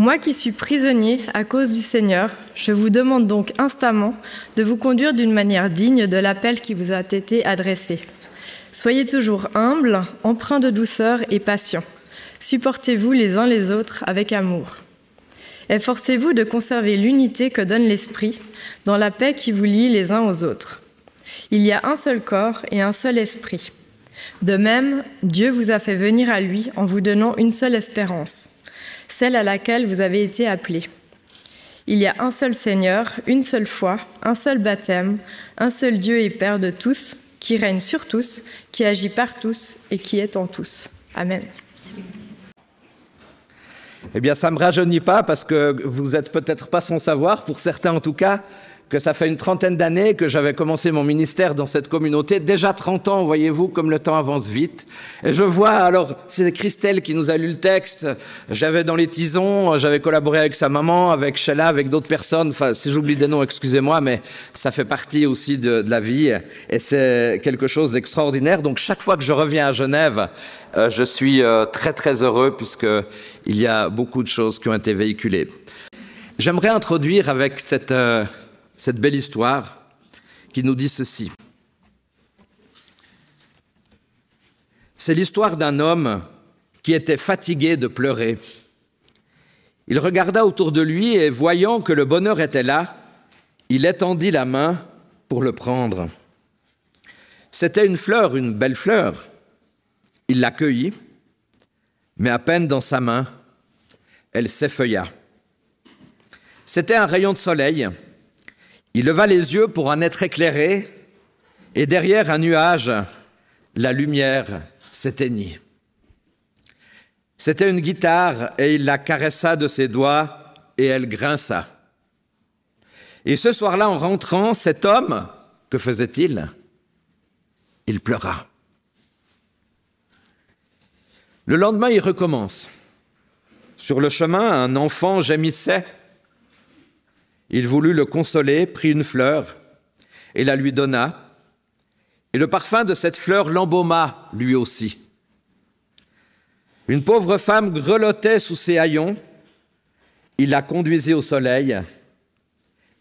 Moi qui suis prisonnier à cause du Seigneur, je vous demande donc instamment de vous conduire d'une manière digne de l'appel qui vous a été adressé. Soyez toujours humbles, empreints de douceur et patients. Supportez-vous les uns les autres avec amour. Efforcez-vous de conserver l'unité que donne l'Esprit dans la paix qui vous lie les uns aux autres. Il y a un seul corps et un seul esprit. De même, Dieu vous a fait venir à lui en vous donnant une seule espérance, celle à laquelle vous avez été appelés. Il y a un seul Seigneur, une seule foi, un seul baptême, un seul Dieu et Père de tous, qui règne sur tous, qui agit par tous et qui est en tous. Amen. Eh bien, ça ne me rajeunit pas parce que vous n'êtes peut-être pas sans savoir, pour certains en tout cas, que ça fait une trentaine d'années que j'avais commencé mon ministère dans cette communauté. Déjà 30 ans, voyez-vous, comme le temps avance vite. Et je vois, alors, c'est Christelle qui nous a lu le texte. J'avais dans les tisons, j'avais collaboré avec sa maman, avec Sheila, avec d'autres personnes. Enfin, si j'oublie des noms, excusez-moi, mais ça fait partie aussi de la vie. Et c'est quelque chose d'extraordinaire. Donc, chaque fois que je reviens à Genève, je suis très, très heureux puisqu'il y a beaucoup de choses qui ont été véhiculées. J'aimerais introduire avec cette belle histoire qui nous dit ceci. C'est l'histoire d'un homme qui était fatigué de pleurer. Il regarda autour de lui et, voyant que le bonheur était là, il étendit la main pour le prendre. C'était une fleur, une belle fleur. Il la cueillit, mais à peine dans sa main, elle s'effeuilla. C'était un rayon de soleil. Il leva les yeux pour en être éclairé, et derrière un nuage, la lumière s'éteignit. C'était une guitare, et il la caressa de ses doigts, et elle grinça. Et ce soir-là, en rentrant, cet homme, que faisait-il? Il pleura. Le lendemain, il recommence. Sur le chemin, un enfant gémissait. Il voulut le consoler, prit une fleur et la lui donna. Et le parfum de cette fleur l'embauma, lui aussi. Une pauvre femme grelottait sous ses haillons. Il la conduisit au soleil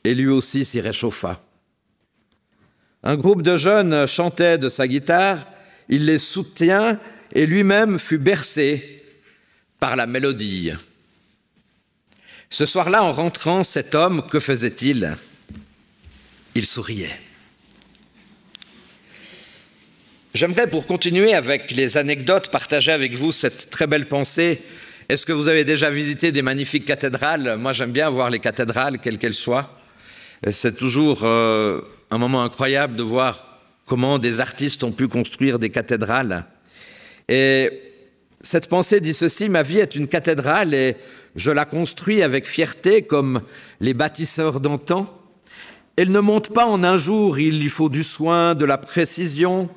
et lui aussi s'y réchauffa. Un groupe de jeunes chantait de sa guitare. Il les soutient et lui-même fut bercé par la mélodie. Ce soir-là, en rentrant, cet homme, que faisait-il? Il souriait. J'aimerais, pour continuer avec les anecdotes, partager avec vous cette très belle pensée. Est-ce que vous avez déjà visité des magnifiques cathédrales? Moi, j'aime bien voir les cathédrales, quelles qu'elles soient. C'est toujours un moment incroyable de voir comment des artistes ont pu construire des cathédrales. Et cette pensée dit ceci: ma vie est une cathédrale et je la construis avec fierté comme les bâtisseurs d'antan. Elle ne monte pas en un jour, il lui faut du soin, de la précision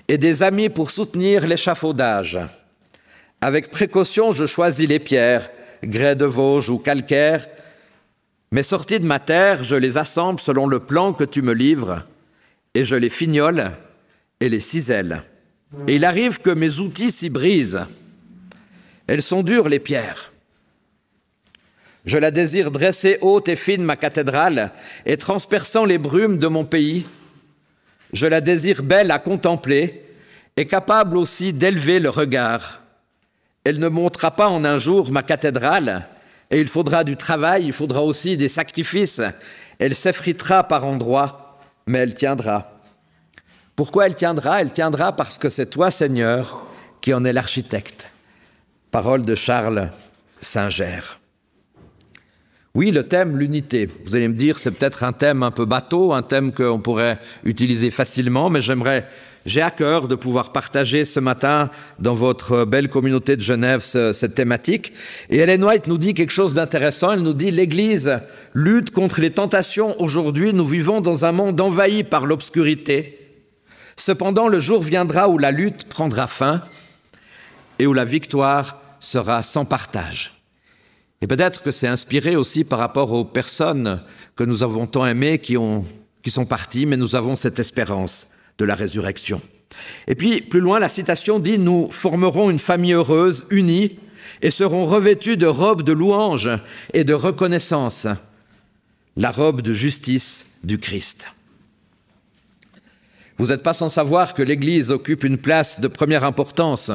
et des amis pour soutenir l'échafaudage. Avec précaution, je choisis les pierres, grès de Vosges ou calcaire, mais sorties de ma terre, je les assemble selon le plan que tu me livres et je les fignole et les cisèle. Et il arrive que mes outils s'y brisent. Elles sont dures, les pierres. Je la désire dressée haute et fine, ma cathédrale, et transperçant les brumes de mon pays. Je la désire belle à contempler et capable aussi d'élever le regard. Elle ne montera pas en un jour, ma cathédrale, et il faudra du travail, il faudra aussi des sacrifices. Elle s'effritera par endroits, mais elle tiendra. Pourquoi elle tiendra? Elle tiendra parce que c'est toi, Seigneur, qui en es l'architecte. Parole de Charles Singer. Oui, le thème, l'unité. Vous allez me dire, c'est peut-être un thème un peu bateau, un thème qu'on pourrait utiliser facilement, mais j'ai à cœur de pouvoir partager ce matin dans votre belle communauté de Genève cette thématique. Et Ellen White nous dit quelque chose d'intéressant. Elle nous dit: l'Église lutte contre les tentations. Aujourd'hui, nous vivons dans un monde envahi par l'obscurité. Cependant, le jour viendra où la lutte prendra fin et où la victoire sera sans partage. Et peut-être que c'est inspiré aussi par rapport aux personnes que nous avons tant aimées qui sont parties, mais nous avons cette espérance de la résurrection. Et puis, plus loin, la citation dit: nous formerons une famille heureuse, unie, et seront revêtus de robes de louange et de reconnaissance, la robe de justice du Christ. Vous n'êtes pas sans savoir que l'Église occupe une place de première importance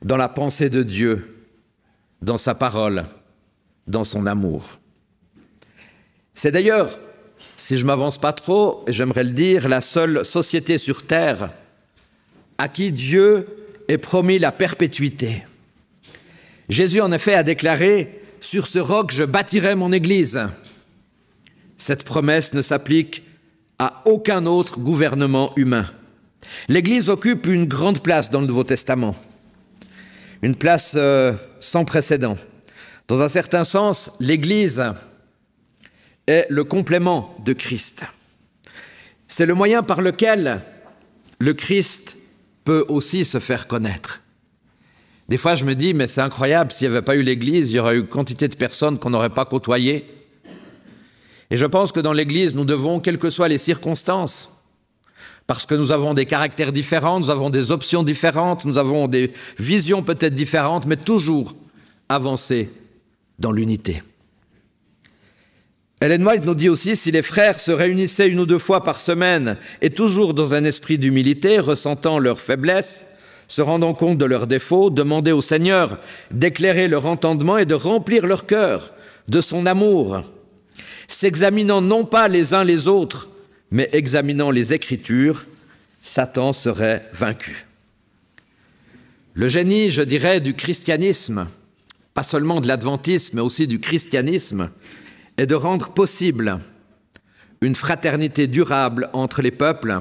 dans la pensée de Dieu, dans sa parole, dans son amour. C'est d'ailleurs, si je ne m'avance pas trop, et j'aimerais le dire, la seule société sur terre à qui Dieu ait promis la perpétuité. Jésus, en effet, a déclaré « Sur ce roc, je bâtirai mon Église ». Cette promesse ne s'applique à aucun autre gouvernement humain. L'Église occupe une grande place dans le Nouveau Testament, une place sans précédent. Dans un certain sens, l'Église est le complément de Christ. C'est le moyen par lequel le Christ peut aussi se faire connaître. Des fois, je me dis, mais c'est incroyable, s'il n'y avait pas eu l'Église, il y aurait eu quantité de personnes qu'on n'aurait pas côtoyées. Et je pense que dans l'Église, nous devons, quelles que soient les circonstances, parce que nous avons des caractères différents, nous avons des options différentes, nous avons des visions peut-être différentes, mais toujours avancer dans l'unité. Ellen White nous dit aussi, si les frères se réunissaient 1 ou 2 fois par semaine et toujours dans un esprit d'humilité, ressentant leurs faiblesses, se rendant compte de leurs défauts, demandaient au Seigneur d'éclairer leur entendement et de remplir leur cœur de son amour, s'examinant non pas les uns les autres, mais examinant les Écritures, Satan serait vaincu. Le génie, je dirais, du christianisme, pas seulement de l'adventisme, mais aussi du christianisme, est de rendre possible une fraternité durable entre les peuples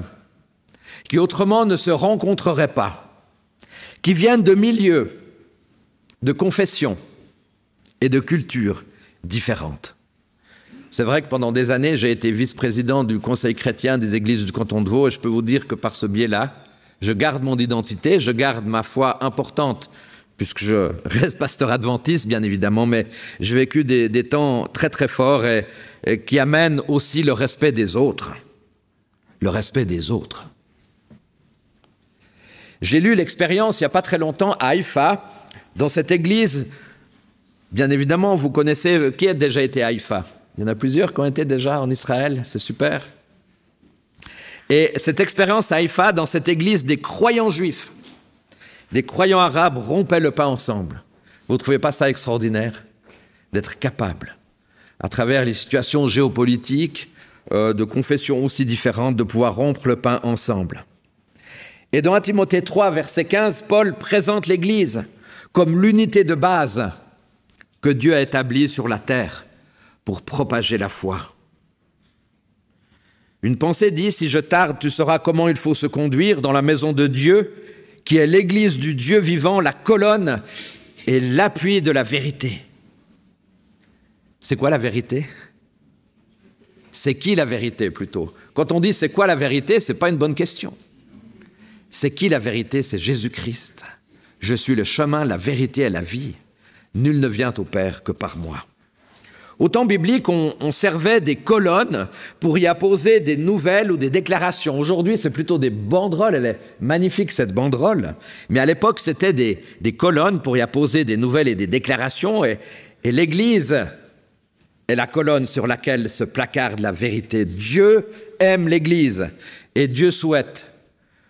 qui autrement ne se rencontreraient pas, qui viennent de milieux, de confessions et de cultures différentes. C'est vrai que pendant des années, j'ai été vice-président du Conseil chrétien des églises du canton de Vaud et je peux vous dire que par ce biais-là, je garde mon identité, je garde ma foi importante puisque je reste pasteur adventiste, bien évidemment, mais j'ai vécu des temps très très forts et qui amènent aussi le respect des autres. Le respect des autres. J'ai lu l'expérience il n'y a pas très longtemps à Haïfa, dans cette église. Bien évidemment, vous connaissez qui a déjà été à Haïfa. Il y en a plusieurs qui ont été déjà en Israël, c'est super. Et cette expérience à Haïfa, dans cette église des croyants juifs, des croyants arabes rompaient le pain ensemble. Vous ne trouvez pas ça extraordinaire? D'être capable, à travers les situations géopolitiques, de confessions aussi différentes, de pouvoir rompre le pain ensemble. Et dans 1 Timothée 3, verset 15, Paul présente l'Église comme l'unité de base que Dieu a établie sur la terre pour propager la foi. Une pensée dit, si je tarde, tu sauras comment il faut se conduire dans la maison de Dieu, qui est l'église du Dieu vivant, la colonne et l'appui de la vérité. C'est quoi la vérité? C'est qui la vérité plutôt? Quand on dit c'est quoi la vérité, ce n'est pas une bonne question. C'est qui la vérité? C'est Jésus-Christ. Je suis le chemin, la vérité et la vie. Nul ne vient au Père que par moi. Au temps biblique, on servait des colonnes pour y apposer des nouvelles ou des déclarations. Aujourd'hui, c'est plutôt des banderoles. Elle est magnifique, cette banderole. Mais à l'époque, c'était des colonnes pour y apposer des nouvelles et des déclarations. Et l'Église est la colonne sur laquelle se placarde la vérité. Dieu aime l'Église et Dieu souhaite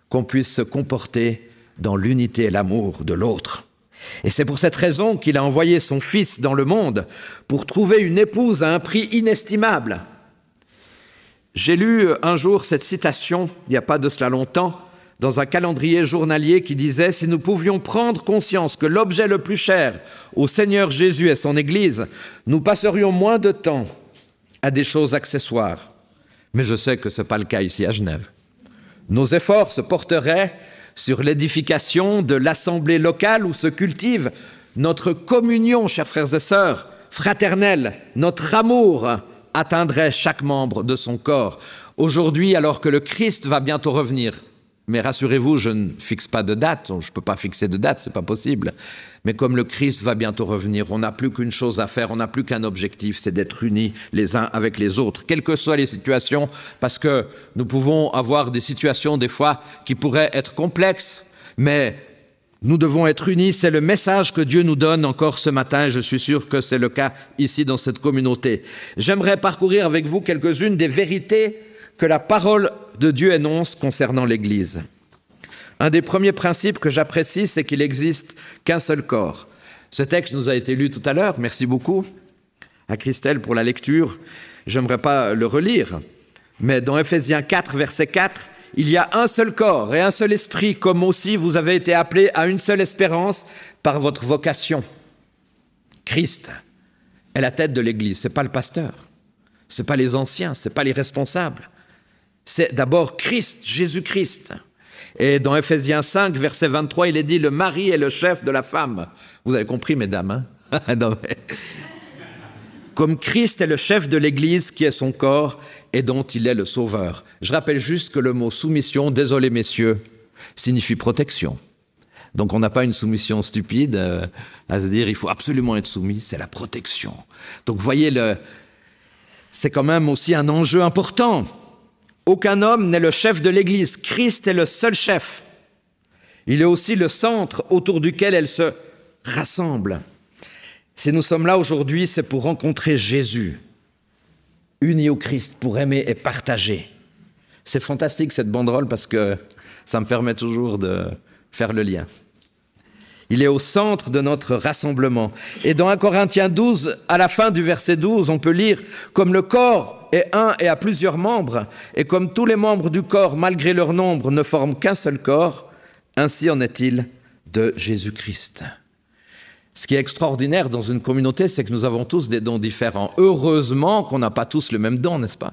qu'on puisse se comporter dans l'unité et l'amour de l'autre. Et c'est pour cette raison qu'il a envoyé son Fils dans le monde pour trouver une épouse à un prix inestimable. J'ai lu un jour cette citation, il n'y a pas de cela longtemps, dans un calendrier journalier qui disait « Si nous pouvions prendre conscience que l'objet le plus cher au Seigneur Jésus et son Église, nous passerions moins de temps à des choses accessoires. » Mais je sais que ce n'est pas le cas ici à Genève. Nos efforts se porteraient sur l'édification de l'assemblée locale où se cultive notre communion, chers frères et sœurs, fraternelle, notre amour atteindrait chaque membre de son corps. Aujourd'hui, alors que le Christ va bientôt revenir, mais rassurez-vous, je ne fixe pas de date, je ne peux pas fixer de date, ce n'est pas possible, mais comme le Christ va bientôt revenir, on n'a plus qu'une chose à faire, on n'a plus qu'un objectif, c'est d'être unis les uns avec les autres, quelles que soient les situations, parce que nous pouvons avoir des situations des fois qui pourraient être complexes, mais Nous devons être unis, c'est le message que Dieu nous donne encore ce matin, et je suis sûr que c'est le cas ici dans cette communauté. J'aimerais parcourir avec vous quelques-unes des vérités que la parole de Dieu énonce concernant l'Église. Un des premiers principes que j'apprécie, c'est qu'il n'existe qu'un seul corps. Ce texte nous a été lu tout à l'heure, merci beaucoup à Christelle pour la lecture. J'aimerais pas le relire, mais dans Ephésiens 4, verset 4, il y a un seul corps et un seul esprit, comme aussi vous avez été appelés à une seule espérance par votre vocation. Christ est la tête de l'Église, ce n'est pas le pasteur, ce n'est pas les anciens, ce n'est pas les responsables. C'est d'abord Christ, Jésus-Christ. Et dans Ephésiens 5, verset 23, il est dit « Le mari est le chef de la femme ». Vous avez compris, mesdames, hein? Non, mais... Comme Christ est le chef de l'Église qui est son corps et dont il est le sauveur. Je rappelle juste que le mot soumission, désolé messieurs, signifie protection. Donc on n'a pas une soumission stupide à se dire il faut absolument être soumis, c'est la protection. Donc voyez, c'est quand même aussi un enjeu important. Aucun homme n'est le chef de l'Église, Christ est le seul chef. Il est aussi le centre autour duquel elle se rassemble. Si nous sommes là aujourd'hui, c'est pour rencontrer Jésus, unis au Christ, pour aimer et partager. C'est fantastique cette banderole parce que ça me permet toujours de faire le lien. Il est au centre de notre rassemblement. Et dans 1 Corinthiens 12, à la fin du verset 12, on peut lire « Comme le corps est un et a plusieurs membres, et comme tous les membres du corps, malgré leur nombre, ne forment qu'un seul corps, ainsi en est-il de Jésus-Christ. » Ce qui est extraordinaire dans une communauté, c'est que nous avons tous des dons différents. Heureusement qu'on n'a pas tous le même don, n'est-ce pas?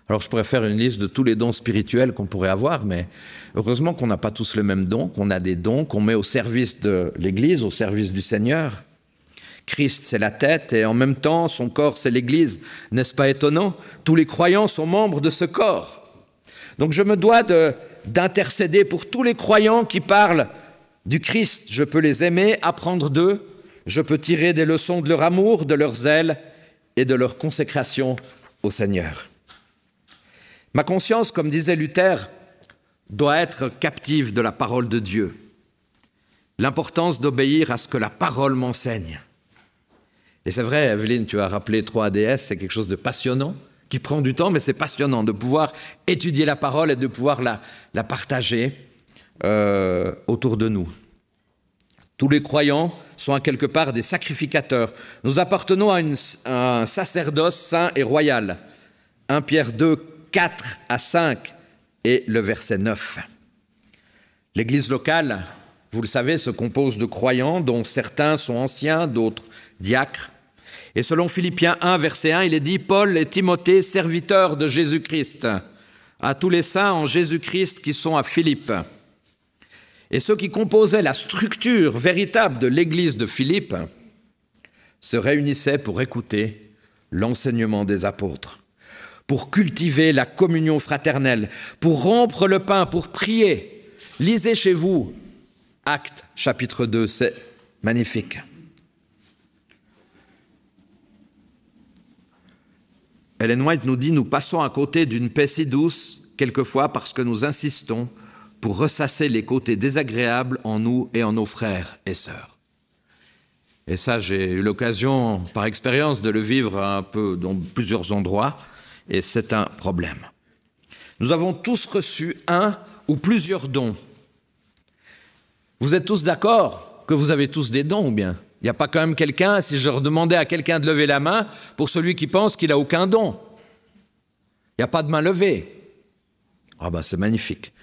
Alors je pourrais faire une liste de tous les dons spirituels qu'on pourrait avoir, mais heureusement qu'on n'a pas tous le même don, qu'on a des dons qu'on met au service de l'Église, au service du Seigneur. Christ, c'est la tête, et en même temps, son corps, c'est l'Église. N'est-ce pas étonnant? Tous les croyants sont membres de ce corps. Donc je me dois d'intercéder pour tous les croyants qui parlent du Christ. Je peux les aimer, apprendre d'eux, je peux tirer des leçons de leur amour, de leur zèle et de leur consécration au Seigneur. Ma conscience, comme disait Luther, doit être captive de la parole de Dieu. L'importance d'obéir à ce que la parole m'enseigne. Et c'est vrai, Evelyne, tu as rappelé 3ADS, c'est quelque chose de passionnant, qui prend du temps, mais c'est passionnant de pouvoir étudier la parole et de pouvoir la partager autour de nous. Tous les croyants sont à quelque part des sacrificateurs. Nous appartenons à un sacerdoce saint et royal. 1 Pierre 2, 4 à 5 et le verset 9. L'Église locale, vous le savez, se compose de croyants dont certains sont anciens, d'autres diacres. Et selon Philippiens 1, verset 1, il est dit « Paul et Timothée, serviteurs de Jésus-Christ, à tous les saints en Jésus-Christ qui sont à Philippe. » Et ceux qui composaient la structure véritable de l'église de Philippe se réunissaient pour écouter l'enseignement des apôtres, pour cultiver la communion fraternelle, pour rompre le pain, pour prier. Lisez chez vous Actes chapitre 2, c'est magnifique. Ellen White nous dit « Nous passons à côté d'une paix si douce, quelquefois parce que nous insistons pour ressasser les côtés désagréables en nous et en nos frères et sœurs. » Et ça, j'ai eu l'occasion, par expérience, de le vivre un peu dans plusieurs endroits, et c'est un problème. Nous avons tous reçu un ou plusieurs dons. Vous êtes tous d'accord que vous avez tous des dons, ou bien? Il n'y a pas quand même quelqu'un, si je redemandais à quelqu'un de lever la main, pour celui qui pense qu'il n'a aucun don. Il n'y a pas de main levée. Ah ben c'est magnifique.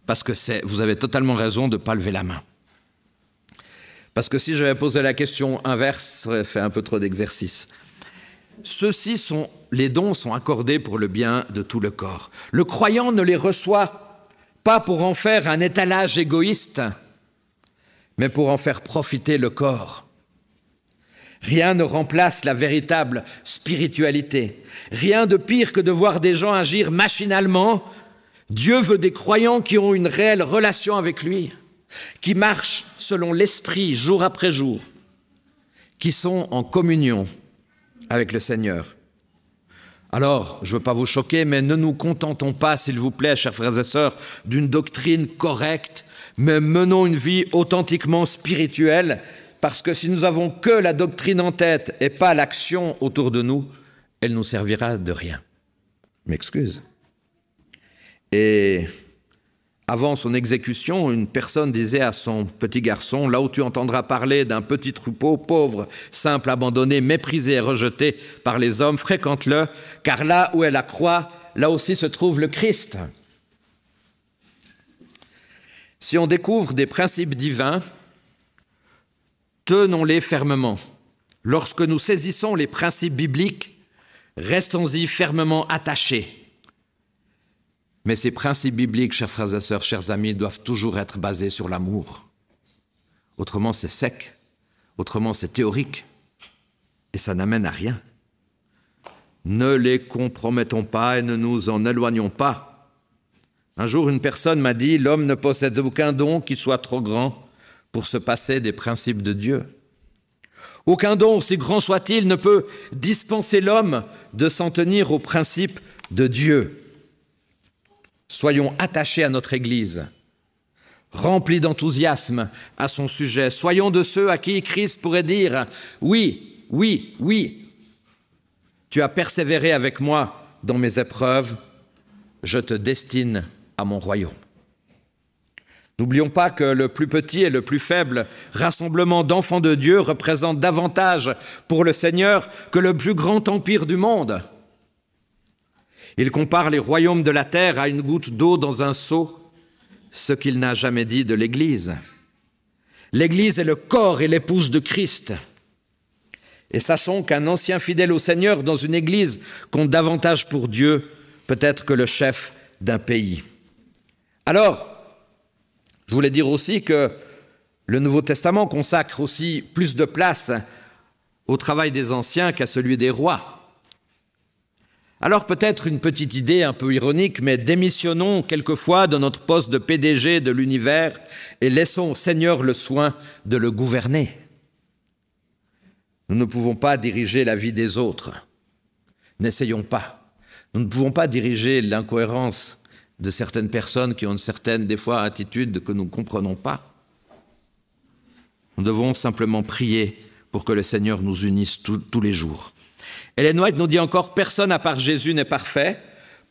Parce que vous avez totalement raison de ne pas lever la main. Parce que si j'avais posé la question inverse, ça aurait fait un peu trop d'exercice. Les dons sont accordés pour le bien de tout le corps. Le croyant ne les reçoit pas pour en faire un étalage égoïste, mais pour en faire profiter le corps. Rien ne remplace la véritable spiritualité. Rien de pire que de voir des gens agir machinalement. Dieu veut des croyants qui ont une réelle relation avec lui, qui marchent selon l'Esprit jour après jour, qui sont en communion avec le Seigneur. Alors, je ne veux pas vous choquer, mais ne nous contentons pas, s'il vous plaît, chers frères et sœurs, d'une doctrine correcte, mais menons une vie authentiquement spirituelle, parce que si nous avons que la doctrine en tête et pas l'action autour de nous, elle nous servira de rien. Je m'excuse. Et avant son exécution, une personne disait à son petit garçon, là où tu entendras parler d'un petit troupeau, pauvre, simple, abandonné, méprisé et rejeté par les hommes, fréquente-le, car là où est la croix, là aussi se trouve le Christ. Si on découvre des principes divins, tenons-les fermement. Lorsque nous saisissons les principes bibliques, restons-y fermement attachés. Mais ces principes bibliques, chers frères et sœurs, chers amis, doivent toujours être basés sur l'amour. Autrement, c'est sec. Autrement, c'est théorique. Et ça n'amène à rien. Ne les compromettons pas et ne nous en éloignons pas. Un jour, une personne m'a dit « L'homme ne possède aucun don qui soit trop grand pour se passer des principes de Dieu. Aucun don, aussi grand soit-il, ne peut dispenser l'homme de s'en tenir aux principes de Dieu. » Soyons attachés à notre Église, remplis d'enthousiasme à son sujet. Soyons de ceux à qui Christ pourrait dire « Oui, oui, oui, tu as persévéré avec moi dans mes épreuves, je te destine à mon royaume. » N'oublions pas que le plus petit et le plus faible rassemblement d'enfants de Dieu représente davantage pour le Seigneur que le plus grand empire du monde. Il compare les royaumes de la terre à une goutte d'eau dans un seau, ce qu'il n'a jamais dit de l'Église. L'Église est le corps et l'épouse de Christ. Et sachons qu'un ancien fidèle au Seigneur dans une Église compte davantage pour Dieu, peut-être que le chef d'un pays. Alors, je voulais dire aussi que le Nouveau Testament consacre aussi plus de place au travail des anciens qu'à celui des rois. Alors peut-être une petite idée un peu ironique, mais démissionnons quelquefois de notre poste de PDG de l'univers et laissons au Seigneur le soin de le gouverner. Nous ne pouvons pas diriger la vie des autres. N'essayons pas. Nous ne pouvons pas diriger l'incohérence de certaines personnes qui ont une certaine, des fois, attitude que nous ne comprenons pas. Nous devons simplement prier pour que le Seigneur nous unisse tous les jours. Ellen White nous dit encore « Personne à part Jésus n'est parfait.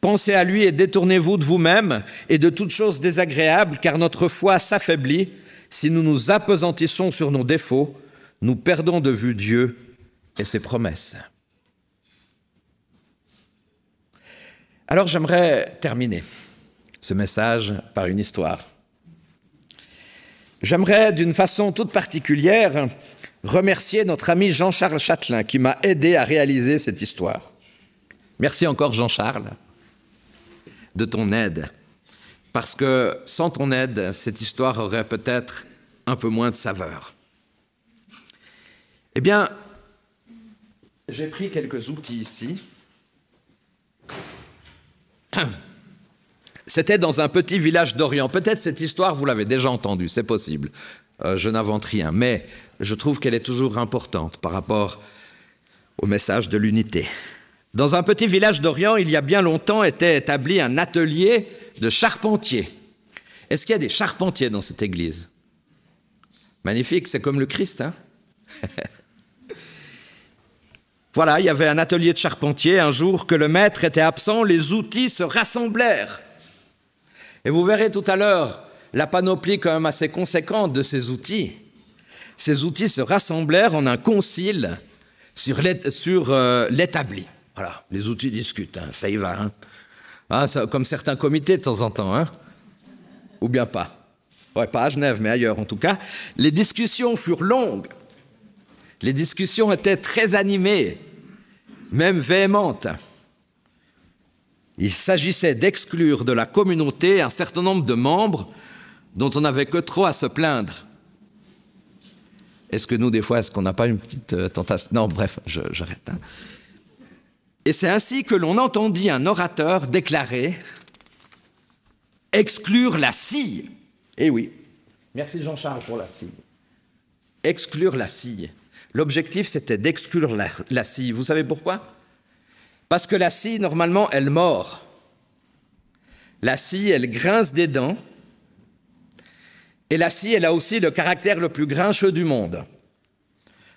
Pensez à lui et détournez-vous de vous-même et de toutes choses désagréables, car notre foi s'affaiblit. Si nous nous appesantissons sur nos défauts, nous perdons de vue Dieu et ses promesses. » Alors j'aimerais terminer ce message par une histoire. J'aimerais, d'une façon toute particulière, remercier notre ami Jean-Charles Châtelain qui m'a aidé à réaliser cette histoire. Merci encore Jean-Charles de ton aide, parce que sans ton aide, cette histoire aurait peut-être un peu moins de saveur. Eh bien, j'ai pris quelques outils ici. C'était dans un petit village d'Orient. Peut-être cette histoire, vous l'avez déjà entendue, c'est possible. Je n'invente rien, mais je trouve qu'elle est toujours importante par rapport au message de l'unité. Dans un petit village d'Orient, il y a bien longtemps, était établi un atelier de charpentiers. Est-ce qu'il y a des charpentiers dans cette église? Magnifique, c'est comme le Christ, hein? Voilà, il y avait un atelier de charpentier. Un jour que le maître était absent, les outils se rassemblèrent. Et vous verrez tout à l'heure la panoplie quand même assez conséquente de ces outils. Ces outils se rassemblèrent en un concile sur l'établi. Voilà, les outils discutent, hein, ça y va. Hein. Ah, ça, comme certains comités de temps en temps, hein. Ou bien pas. Ouais, pas à Genève, mais ailleurs en tout cas. Les discussions furent longues. Les discussions étaient très animées, même véhémentes. Il s'agissait d'exclure de la communauté un certain nombre de membres dont on n'avait que trop à se plaindre. Est-ce que nous, des fois, est-ce qu'on n'a pas une petite tentation? Non, bref, j'arrête. Hein. Et c'est ainsi que l'on entendit un orateur déclarer « Exclure la scie ». Eh oui. Merci Jean-Charles pour la scie. Exclure la scie. L'objectif, c'était d'exclure la scie. Vous savez pourquoi? Parce que la scie, normalement, elle mord. La scie, elle grince des dents. Et la scie, elle a aussi le caractère le plus grincheux du monde.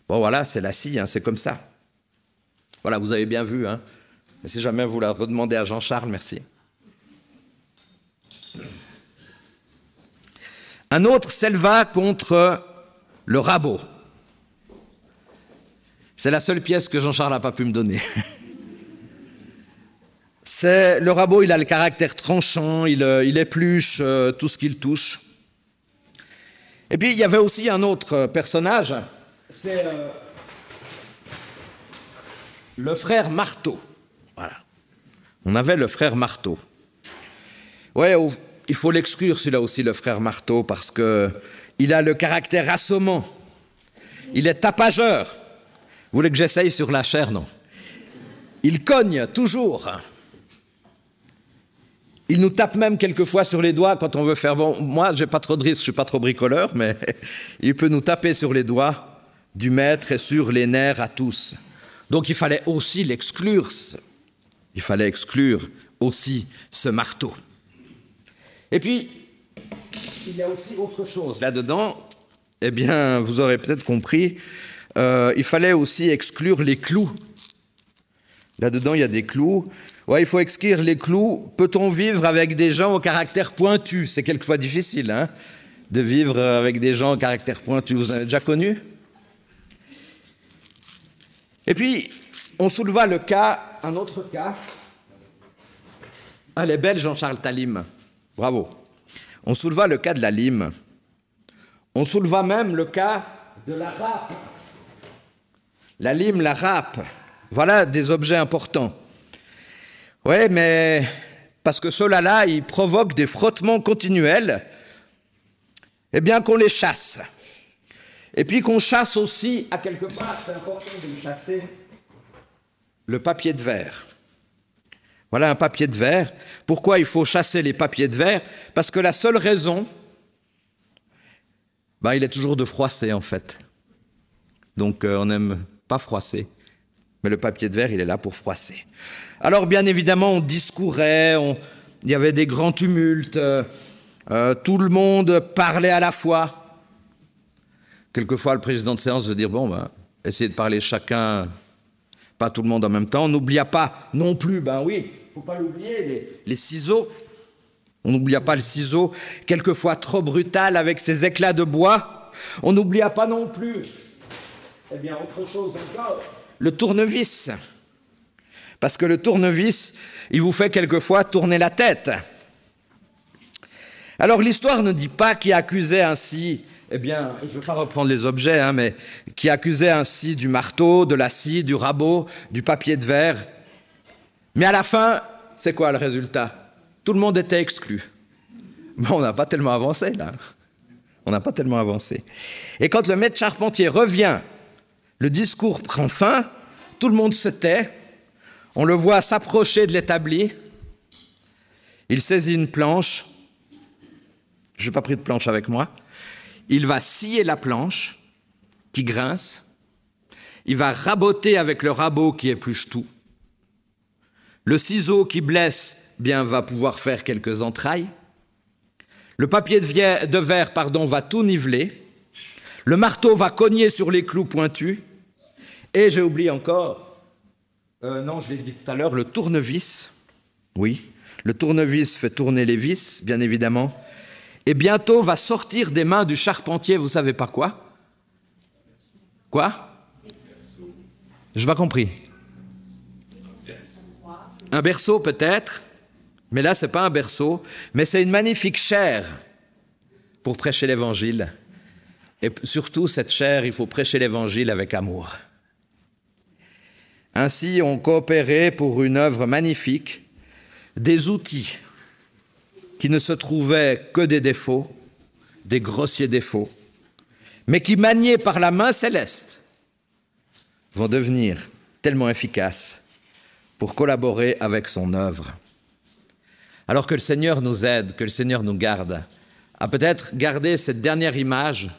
Bon, voilà, c'est la scie, hein, c'est comme ça. Voilà, vous avez bien vu, hein. Et si jamais vous la redemandez à Jean-Charles, merci. Un autre s'éleva contre le rabot. C'est la seule pièce que Jean-Charles n'a pas pu me donner. Le rabot, il a le caractère tranchant, il épluche tout ce qu'il touche. Et puis, il y avait aussi un autre personnage, c'est le frère Marteau. Voilà. On avait le frère Marteau. Ouais, il faut l'exclure, celui-là aussi, le frère Marteau, parce qu'il a le caractère assommant. Il est tapageur. Vous voulez que j'essaye sur la chair? Non. Il cogne toujours. Il nous tape même quelquefois sur les doigts quand on veut faire... Bon, moi, j'ai pas trop de risque, je suis pas trop bricoleur, mais il peut nous taper sur les doigts du maître et sur les nerfs à tous. Donc il fallait aussi l'exclure. Il fallait exclure aussi ce marteau. Et puis, il y a aussi autre chose là-dedans. Eh bien, vous aurez peut-être compris, il fallait aussi exclure les clous. Là-dedans, il y a des clous. Ouais, il faut exclure les clous. Peut-on vivre avec des gens au caractère pointu? C'est quelquefois difficile, hein, de vivre avec des gens au caractère pointu. Vous en avez déjà connu? Et puis, on souleva un autre cas. Ah, elle est belle, Jean-Charles, ta lime. Bravo. On souleva le cas de la lime. On souleva même le cas de la râpe. La lime, la râpe. Voilà des objets importants. Oui, mais parce que ceux-là, ils provoquent des frottements continuels, eh bien qu'on les chasse. Et puis qu'on chasse aussi, à quelque part, c'est important de chasser le papier de verre. Voilà un papier de verre. Pourquoi il faut chasser les papiers de verre? Parce que la seule raison, il est toujours de froisser en fait. Donc on n'aime pas froisser. Mais le papier de verre, il est là pour froisser. Alors, bien évidemment, on discourait, il y avait des grands tumultes, tout le monde parlait à la fois. Quelquefois, le président de séance veut dire, essayez de parler chacun, pas tout le monde en même temps. On n'oublia pas non plus, oui, il ne faut pas l'oublier, les ciseaux. On n'oublia pas le ciseau, quelquefois trop brutal avec ses éclats de bois. On n'oublia pas non plus, autre chose encore, le tournevis. Parce que le tournevis, il vous fait quelquefois tourner la tête. Alors l'histoire ne dit pas qui accusait ainsi, je ne vais pas reprendre les objets, mais qui accusait ainsi du marteau, de la scie, du rabot, du papier de verre. Mais à la fin, c'est quoi le résultat? Tout le monde était exclu. On n'a pas tellement avancé là. On n'a pas tellement avancé. Et quand le maître charpentier revient, le discours prend fin, tout le monde se tait, on le voit s'approcher de l'établi, il saisit une planche, je n'ai pas pris de planche avec moi, il va scier la planche qui grince, il va raboter avec le rabot qui épluche tout, le ciseau qui blesse va pouvoir faire quelques entrailles, le papier de verre va tout niveler, le marteau va cogner sur les clous pointus, et j'ai oublié encore, non, je l'ai dit tout à l'heure, le tournevis. Oui, le tournevis fait tourner les vis, bien évidemment. Et bientôt va sortir des mains du charpentier, vous savez pas quoi? Quoi? Je n'ai pas compris. Un berceau peut-être, mais là, ce n'est pas un berceau, mais c'est une magnifique chaire pour prêcher l'évangile. Et surtout, cette chaire, il faut prêcher l'évangile avec amour. Ainsi ont coopéré pour une œuvre magnifique des outils qui ne se trouvaient que des défauts, des grossiers défauts, mais qui, maniés par la main céleste, vont devenir tellement efficaces pour collaborer avec son œuvre. Alors que le Seigneur nous aide, que le Seigneur nous garde, à peut-être garder cette dernière image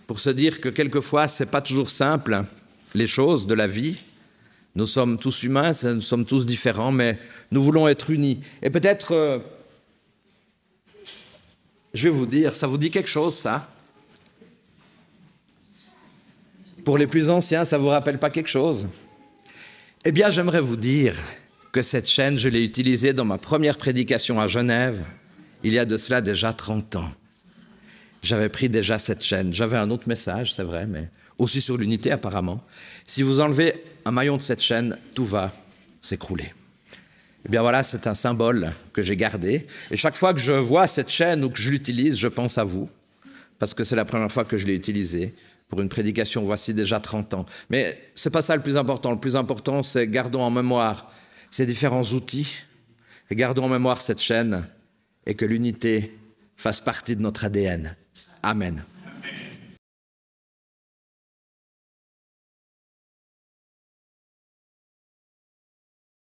pour se dire que quelquefois, ce n'est pas toujours simple, les choses de la vie. Nous sommes tous humains, nous sommes tous différents, mais nous voulons être unis. Et peut-être Je vais vous dire, ça vous dit quelque chose, ça? Pour les plus anciens, ça ne vous rappelle pas quelque chose? Eh bien, j'aimerais vous dire que cette chaîne, je l'ai utilisée dans ma première prédication à Genève, il y a de cela déjà 30 ans. J'avais pris déjà cette chaîne. J'avais un autre message, c'est vrai, mais aussi sur l'unité apparemment. Si vous enlevez un maillon de cette chaîne, tout va s'écrouler. Eh bien voilà, c'est un symbole que j'ai gardé. Et chaque fois que je vois cette chaîne ou que je l'utilise, je pense à vous, parce que c'est la première fois que je l'ai utilisée pour une prédication, voici déjà 30 ans. Mais ce n'est pas ça le plus important. Le plus important, c'est gardons en mémoire ces différents outils, et gardons en mémoire cette chaîne, et que l'unité fasse partie de notre ADN. Amen.